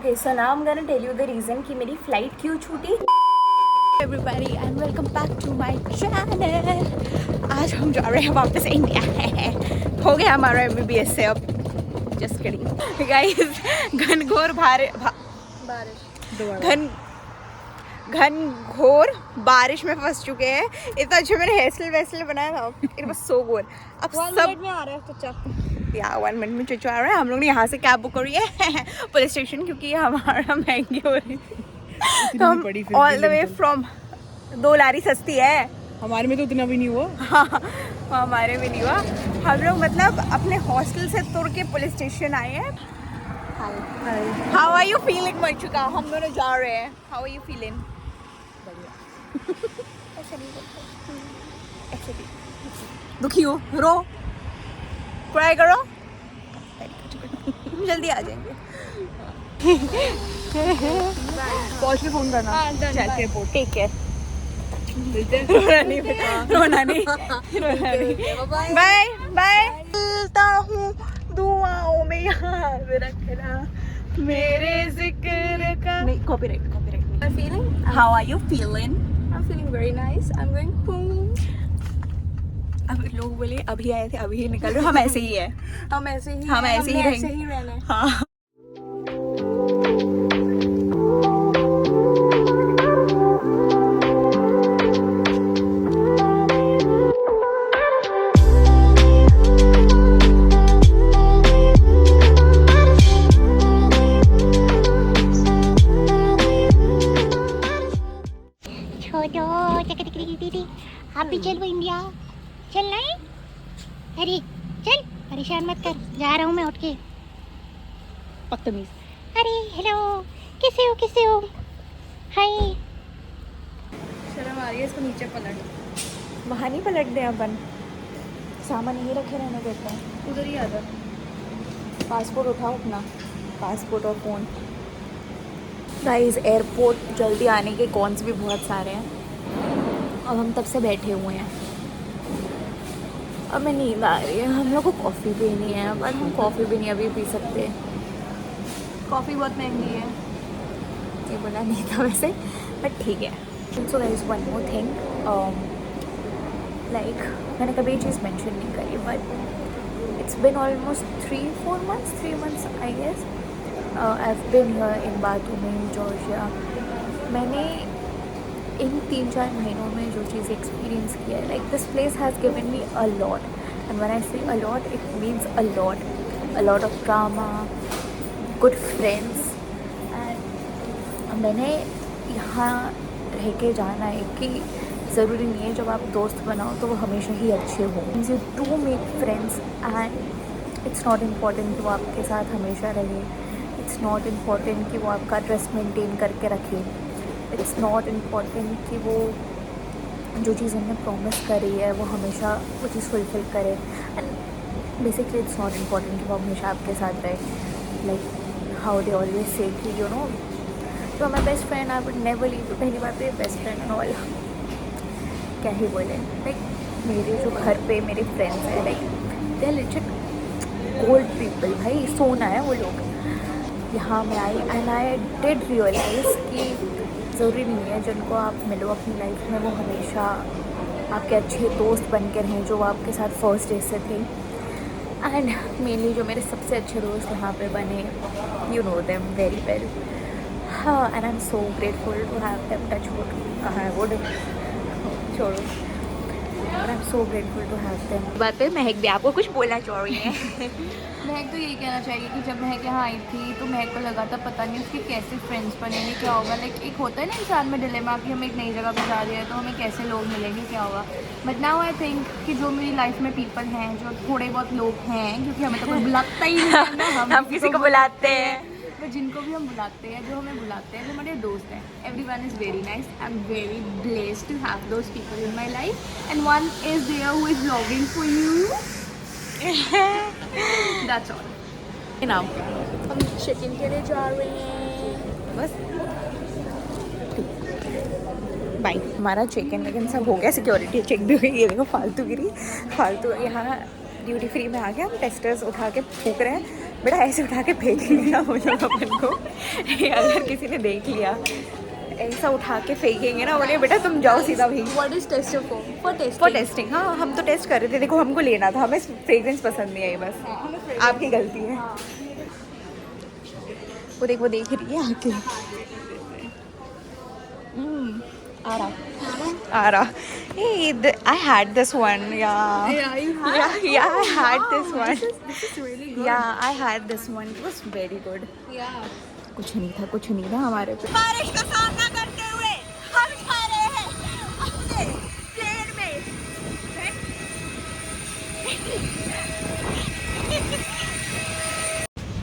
Okay, so now I'm gonna tell you the reason कि मेरी flight क्यों छूटी. Everybody and welcome back to my channel. आज हम जा रहे हैं वापस इंडिया. हो गया हमारा MBBS से अब. Just kidding. Guys, घनघोर घनघोर बारिश में फंस चुके हैं. इतना अच्छा मैंने हेयर स्टाइल बनाया था. It was so good. अब 1 मिनट में आ रहा है चचा. या 1 मिनट में चचा आ रहा है. हम लोग ने यहाँ से कैब बुक करी है पुलिस स्टेशन, क्योंकि ये हमारा महंगी हो रही थी. तो हम ऑल द वे फ्रॉम 2 लारी सस्ती है. हमारे में तो उतना भी नहीं हुआ. हाँ, हमारे भी नहीं हुआ. हम लोग मतलब अपने हॉस्टल से तुर के पुलिस स्टेशन आए हैं. हाउ आर यू फीलिंग मचुका? हम दोनों जा रहे हैं. How are you feeling? दुखी हो? रो? ट्राई करो. जल्दी आ जाएंगे. पहुंच के फोन करना. चल के रिपोर्ट. Take care. रोना नहीं. Bye bye. मिलता हूँ दुआओं में याद रखना मेरे जिक्र का. नहीं, copyright. I'm feeling. How are you feeling? I'm feeling very nice. I'm going boom. अब लोग बोले अभी आए थे अभी ही निकल रहे. हम ऐसे ही है. हम ऐसे ही रहेंगे. हाँ. आप भी चलो इंडिया. चलना है? अरे चल, परेशान मत कर. जा रहा हूँ मैं उठ के. बदतमीज. अरे हेलो, कैसे हो? हाय. शर्म आ रही है इसको. नीचे पलट. वहाँ नहीं पलट दे. अपन सामान यहीं रखे रहने देते हैं. उधर ही आ जा. पासपोर्ट उठाओ अपना. पासपोर्ट और फ़ोन. गाइस, एयरपोर्ट जल्दी आने के कॉन्स भी बहुत सारे हैं. अब हम तब से बैठे हुए हैं. अब मैं नींद आ रही है. हम लोग को कॉफ़ी भी नहीं है, बट हम कॉफ़ी भी नहीं अभी पी सकते. कॉफ़ी बहुत महंगी है. ये बोला नहीं था वैसे, बट ठीक है. So guys, one more thing. Like मैंने कभी ये चीज़ मेंशन नहीं करी, but it's been almost 3-4 months I guess. I have been here in Batumi Georgia. मैंने इन 3-4 महीनों में जो चीज़ एक्सपीरियंस किया है, like this place has given me a lot. And when I say a lot, it means a lot of drama, good friends. And मैंने यहाँ रह के जाना है कि ज़रूरी नहीं है जब आप दोस्त बनाओ तो वो हमेशा ही अच्छे हों. You do make friends and it's not important कि वो आपके साथ हमेशा रहे. इट्स नॉट इम्पॉर्टेंट कि वो आपका ट्रस्ट मेंटेन करके रखे. इट्स नॉट इम्पॉर्टेंट कि वो जो चीज़ उन्होंने प्रॉमिस करी है वो हमेशा वो चीज़ फुलफ़िल करे. And basically it's not important कि वो हमेशा आपके साथ रहे. Like how they always say कि यू नो तो my best friend I would never leave. पहली बात तो ये बेस्ट फ्रेंड एंड ऑल क्या ही बोले. लाइक मेरे जो घर पे मेरे फ्रेंड्स हैं, like they are little gold people. भाई सोना है वो लोग. यहाँ मैं I and I did realise कि ज़रूरी नहीं है जिनको आप मिलो अपनी लाइफ में वो हमेशा आपके अच्छे दोस्त बन के रहें जो आपके साथ फर्स्ट डे से थे. एंड मेनली जो मेरे सबसे अच्छे दोस्त यहाँ पे बने, you know them very well. हाँ, and I am so grateful to have them. Touch wood. कहाँ है वुड? छोड़ो. I am so grateful to have them. बात पे महक भी आपको कुछ बोलना चाह रही है. महक तो यही कहना चाहिए कि जब महक यहाँ आई थी तो महक को लगा था पता नहीं उसके कैसे फ्रेंड्स बनेंगे, क्या होगा. लाइक एक होता है ना इंसान में डिलेमा कि हम एक नई जगह पर जा रहे हैं तो हमें कैसे लोग मिलेंगे, क्या होगा. बट नाउ आई थिंक कि जो मेरी लाइफ में पीपल हैं, जो थोड़े बहुत लोग हैं, क्योंकि हमें तो कोई बुलाता ही नहीं है ना. हम किसी को बुलाते हैं. तो जिनको भी हम बुलाते हैं, जो हमें बुलाते हैं, जो हमारे दोस्त हैं, everyone is very nice. I'm very blessed to have those people in my life, and one is there who is vlogging for you. That's all. Now हम चेक इन के लिए जा रहे हैं. बस बाय. हमारा चेक इन लेकिन सब हो गया. सिक्योरिटी चेक भी हुई. ये देखो फालतू गिरी. फालतू यहाँ ड्यूटी फ्री में आ गया. हम टेस्टर्स उठा के फूक रहे हैं. बेटा ऐसे उठा के फेंक लिया वो लोग अपन को। अगर किसी ने देख लिया ऐसा उठा के फेंकेंगे ना, बोले बेटा तुम जाओ सीधा भाई। What is tester for for testing. हाँ हम तो टेस्ट कर रहे थे, देखो हमको लेना था, हमें फ्रेग्रेंस पसंद नहीं आई, बस आपकी गलती है। वो देख, वो देख रही है आके। आ रहा। Hey, I had this one. Yeah. Yeah, I had this one. This is really good. Yeah, I had this one. It was very good. Yeah. कुछ नहीं था हमारे पे। बारिश का सामना करते हुए हम जा रहे हैं अपने प्लेन में।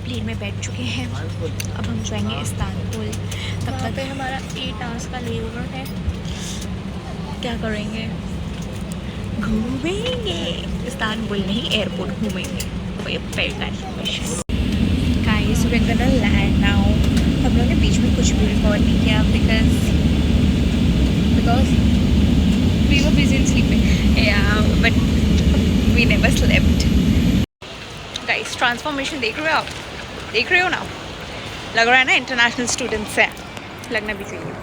प्लेन में बैठ चुके हैं, अब हम जाएंगे इस्तांबुल। तब तक हमारा 8 आवर्स का लेओवर है। क्या करेंगे? घूमेंगे इस्तांबुल नहीं, एयरपोर्ट घूमेंगे। Guys we are gonna land now. हम लोगों ने बीच में कुछ भी रिकॉर्ड नहीं किया because We were busy in sleeping. But we never slept. Guys transformation देख रहे हो आप? देख रहे हो ना? लग रहा है ना इंटरनेशनल स्टूडेंट्स हैं, लगना भी चाहिए।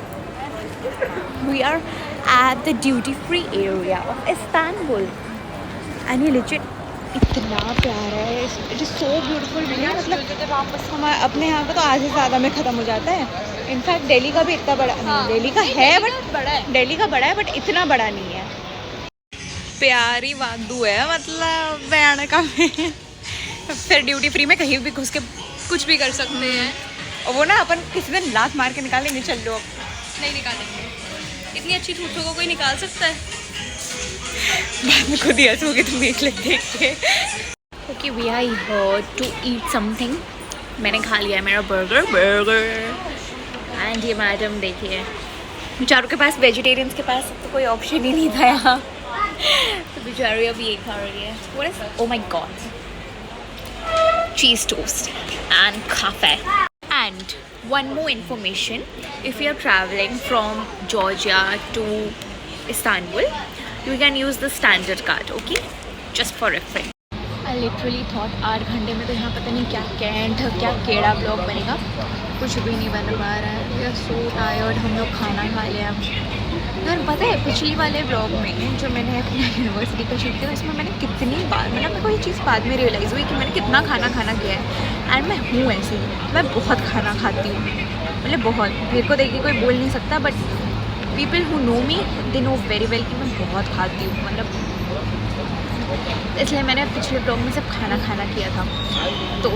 We are at the duty free area of Istanbul and ये लिजिट इतना प्यारा है। It is so beautiful. मतलब हम अपने यहाँ का तो आधे से ज़्यादा में ख़त्म हो जाता है। इनफैक्ट दिल्ली का भी इतना बड़ा नहीं, दिल्ली का है बट बड़ा है। दिल्ली का बड़ा है बट इतना बड़ा नहीं है। प्यारी वादू है मतलब बयान का में। फिर ड्यूटी फ्री में कहीं भी घुस के कुछ भी कर सकते हैं। और वो ना अपन किसी दिन लात मार के निकालेंगे। चल लो अब। नहीं निकालेंगे, इतनी अच्छी थूथों को कोई निकाल सकता है? बाद में खुद ही हंसोगे तुम एक लग देख के। Okay we are here to eat something. मैंने खा लिया है मेरा बर्गर एंड ये मैडम देखिए, बेचारों के पास, वेजिटेरियंस के पास तो कोई ऑप्शन ही नहीं था यहाँ, तो बेचारी अब ये खा रही है। Oh my God, cheese toast and cafe. And one more information, if you are traveling from Georgia to Istanbul, you can use the standard card, okay, just for reference. I literally thought 8 घंटे में तो यहाँ पता नहीं क्या cantt क्या केड़ा blog बनेगा, कुछ भी नहीं बन पा रहा है। We are so tired. हम लोग खाना खा लिया। यार पता है पिछली वाले ब्लॉग में जो मैंने अपनी यूनिवर्सिटी का शूट किया उसमें मैंने कितनी बार, मतलब मेरे को ये चीज़ बाद में रियलाइज़ हुई कि मैंने कितना खाना किया है। एंड मैं हूँ ऐसी, मैं बहुत खाना खाती हूँ, मतलब बहुत। मेरे को देख के कोई बोल नहीं सकता but people who know me they know very well कि मैं बहुत खाती हूँ, मतलब इसलिए मैंने पिछले ब्लॉग में सब खाना किया था। तो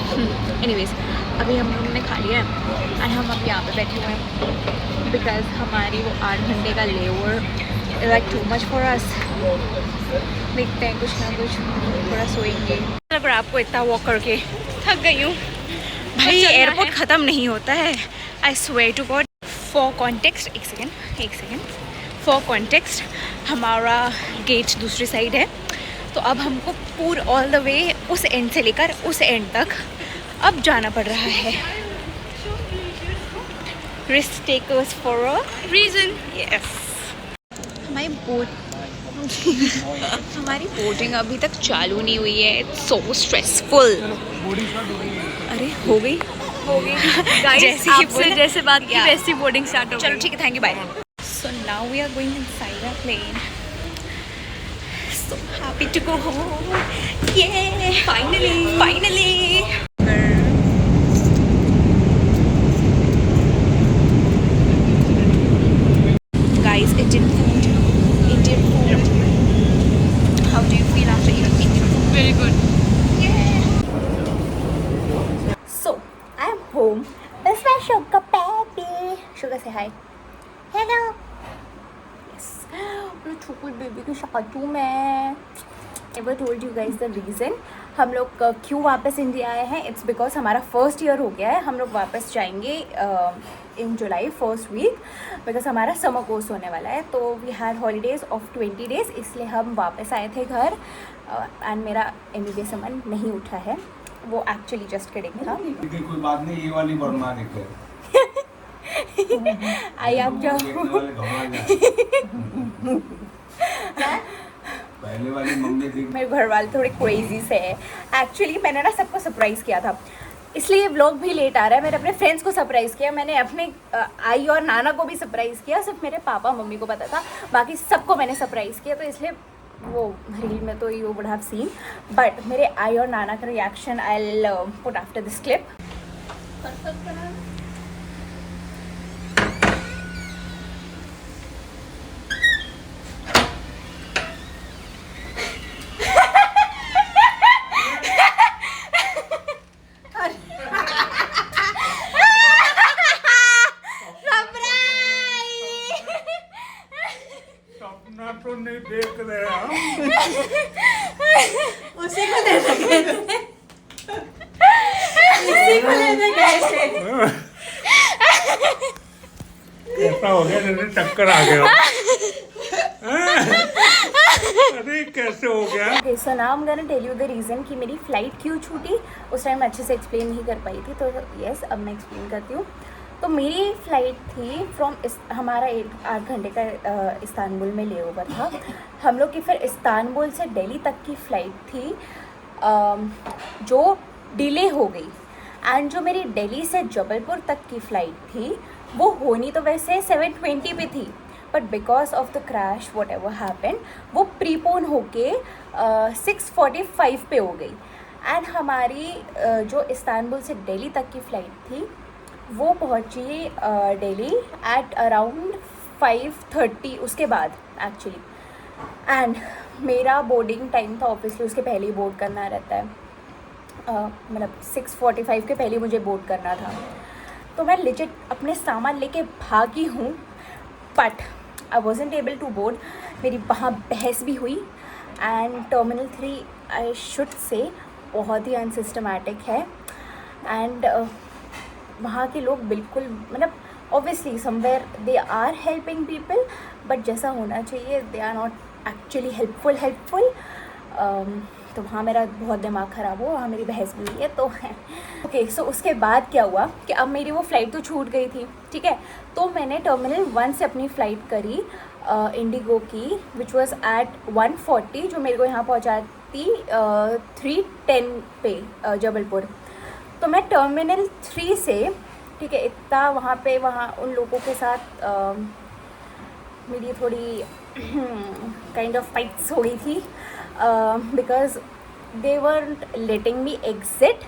एनीवेज अभी हम लोगों ने खा लिया है एंड हम अब यहाँ पे बैठे हुए हैं बिकॉज हमारी वो 8 घंटे का layover like too much for us. देखते हैं कुछ ना कुछ, थोड़ा सोएंगे। अगर आपको इतना वॉक करके थक गई हूँ भाई, एयरपोर्ट ख़त्म नहीं होता है। I swear to God. For context एक सेकेंड फॉर कॉन्टेक्स्ट हमारा गेट दूसरी साइड है, तो अब हमको पूरा ऑल द वे उस एंड से लेकर उस एंड तक अब जाना पड़ रहा है। Risk takers for a reason. Yes. हमारी बोटिंग अभी तक चालू नहीं हुई है। It's so stressful. अरे हो गई गाइस आपसे जैसे बात की वैसी बोर्डिंग स्टार्ट हो गई। चलो ठीक है, thank you, bye. So now we are going inside the plane. So happy to go home. Yeah, finally. Guys, Indian food. How do you feel after eating Indian food? Very good. Yeah. So, I am home. That's my sugar baby. Sugar, say hi. Hello. मेरे छोटे baby के साथ हूँ मैं। Never told you guys the reason हम लोग क्यों वापस इंडिया आए हैं। इट्स बिकॉज हमारा फर्स्ट ईयर हो गया है। हम लोग वापस जाएंगे in July first week because हमारा समर कोर्स होने वाला है। तो we had holidays of 20 days, इसलिए हम वापस आए थे घर। एंड मेरा MBBS समन नहीं उठा है, वो एक्चुअली जस्ट किडिंग था। कोई बात नहीं, ये वाली बर्मा देखे आई आप जाओ। पहले वाली मम्मी थी। मेरे घर वाले थोड़े क्रेजी से है। एक्चुअली मैंने ना सबको सरप्राइज़ किया था, इसलिए व्लॉग भी लेट आ रहा है। मैंने अपने फ्रेंड्स को सरप्राइज़ किया, मैंने अपने आई और नाना को भी सरप्राइज़ किया। सिर्फ मेरे पापा मम्मी को पता था, बाकी सबको मैंने सरप्राइज़ किया। तो इसलिए वो रील में तो you would have seen, but मेरे आई और नाना का reaction I will put after this clip. सपना तो नहीं देख रहे हम। उसी को लेने गए थे, इसी को लेने गए थे। ऐसा हो गया जैसे टक्कर आ गया। अरे कैसे हो गया? Okay, so now I'm gonna tell you the reason कि मेरी फ्लाइट क्यों छूटी। उस टाइम मैं अच्छे से एक्सप्लेन नहीं कर पाई थी, तो यस अब मैं एक्सप्लेन करती हूँ। तो मेरी फ़्लाइट थी फ्रॉम हमारा 8 घंटे का इस्तांबुल में ले ओवर था हम लोग की। फिर इस्तांबुल से दिल्ली तक की फ़्लाइट थी जो डिले हो गई। एंड जो मेरी दिल्ली से जबलपुर तक की फ़्लाइट थी वो होनी तो वैसे 7:20 पे थी, but because of the crash what ever happen वो प्रीपोन होके 6:45 पे हो गई। एंड हमारी जो इस्तांबुल से दिल्ली तक की फ़्लाइट थी वो पहुंची दिल्ली एट अराउंड 5:30 उसके बाद एक्चुअली। एंड मेरा बोर्डिंग टाइम था, ऑब्वियसली उसके पहले ही बोर्ड करना रहता है, मतलब 6:45 के पहले मुझे बोर्ड करना था। तो मैं लिजिट अपने सामान लेके भागी हूँ, but I wasn't able to board. मेरी वहाँ बहस भी हुई। And terminal 3 I should say बहुत ही अनसिस्टमैटिक है। एंड वहाँ के लोग बिल्कुल मतलब obviously somewhere they are helping people, but जैसा होना चाहिए they are not actually helpful. तो वहाँ मेरा बहुत दिमाग ख़राब हुआ, वहाँ मेरी बहस भी हुई है। तो ओके, सो उसके बाद क्या हुआ कि अब मेरी वो फ़्लाइट तो छूट गई थी, ठीक है। तो मैंने टर्मिनल 1 से अपनी फ़्लाइट करी इंडिगो की, विच वॉज़ एट 1:40, जो मेरे को यहाँ पहुँचाती 3:10 पे जबलपुर। तो मैं टर्मिनल 3 से, ठीक है, इतना वहाँ उन लोगों के साथ मेरी थोड़ी काइंड ऑफ फाइट्स हो गई थी, because they weren't letting me exit,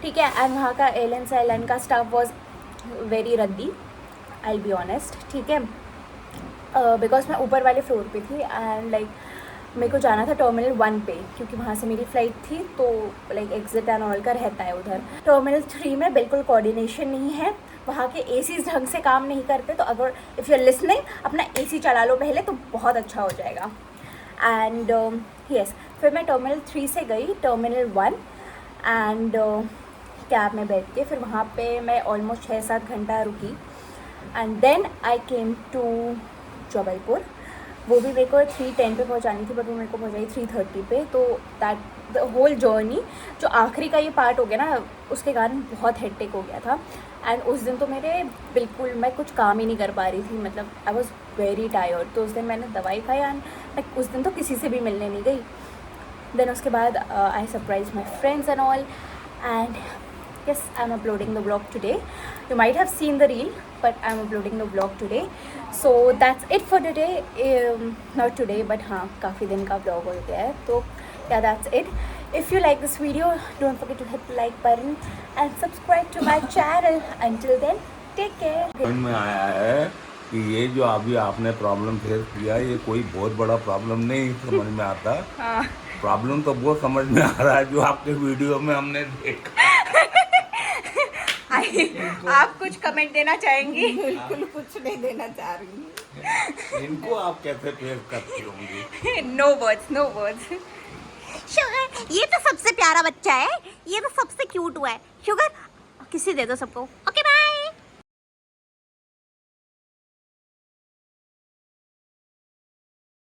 ठीक है। एंड वहाँ का एयरलाइन का स्टाफ वॉज वेरी रद्दी, आई विल बी ऑनेस्ट, ठीक है। बिकॉज मैं ऊपर वाले फ्लोर पे थी एंड लाइक मेरे को जाना था टर्मिनल 1 पे, क्योंकि वहाँ से मेरी फ़्लाइट थी। तो लाइक एग्जिट एंड ऑल का रहता है उधर। टर्मिनल 3 में बिल्कुल कोऑर्डिनेशन नहीं है, वहाँ के एसीज़ ढंग से काम नहीं करते। तो अगर इफ़ यू आर लिसनिंग, अपना एसी चला लो पहले, तो बहुत अच्छा हो जाएगा। एंड यस, फिर मैं टर्मिनल 3 से गई टर्मिनल 1 एंड कैब में बैठ के फिर वहाँ पे मैं ऑलमोस्ट 6-7 घंटा रुकी। And then I came to Jabalpur. वो भी मेरे को 3:10 पे पहुंचानी थी, बट वो मेरे को पहुंचाई 3:30 पे। तो दैट द होल जर्नी, जो आखिरी का ये पार्ट हो गया ना, उसके कारण बहुत हेक्टिक हो गया था। एंड उस दिन तो मेरे बिल्कुल मैं कुछ काम ही नहीं कर पा रही थी, मतलब आई वॉज वेरी टायर्ड। तो उस दिन मैंने दवाई खाई एंड मैं उस दिन तो किसी से भी मिलने नहीं गई। देन उसके बाद I surprise my friends and all, and yes, I'm uploading the vlog today. You might have seen the reel, but I'm uploading the vlog today. So that's it for today. Not today, but हाँ, काफ़ी दिन का vlog हो गया है। तो yeah, that's it. If you like this video, don't forget to hit the like button and subscribe to my channel. Until then, take care. समझ में आया है कि ये जो अभी आपने प्रॉब्लम फेस किया, ये कोई बहुत बड़ा प्रॉब्लम नहीं समझ में आता। प्रॉब्लम तो वो समझ में आ रहा है जो आपके वीडियो में हमने देखा। आप कुछ कमेंट देना चाहेंगी? बिल्कुल कुछ नहीं देना चाह रही। इनको आप कैसे फेस करती होंगी? No words, no words. Sugar, ये तो सबसे प्यारा बच्चा है, ये तो सबसे क्यूट हुआ है। शुगर, किसी दे दो सबको।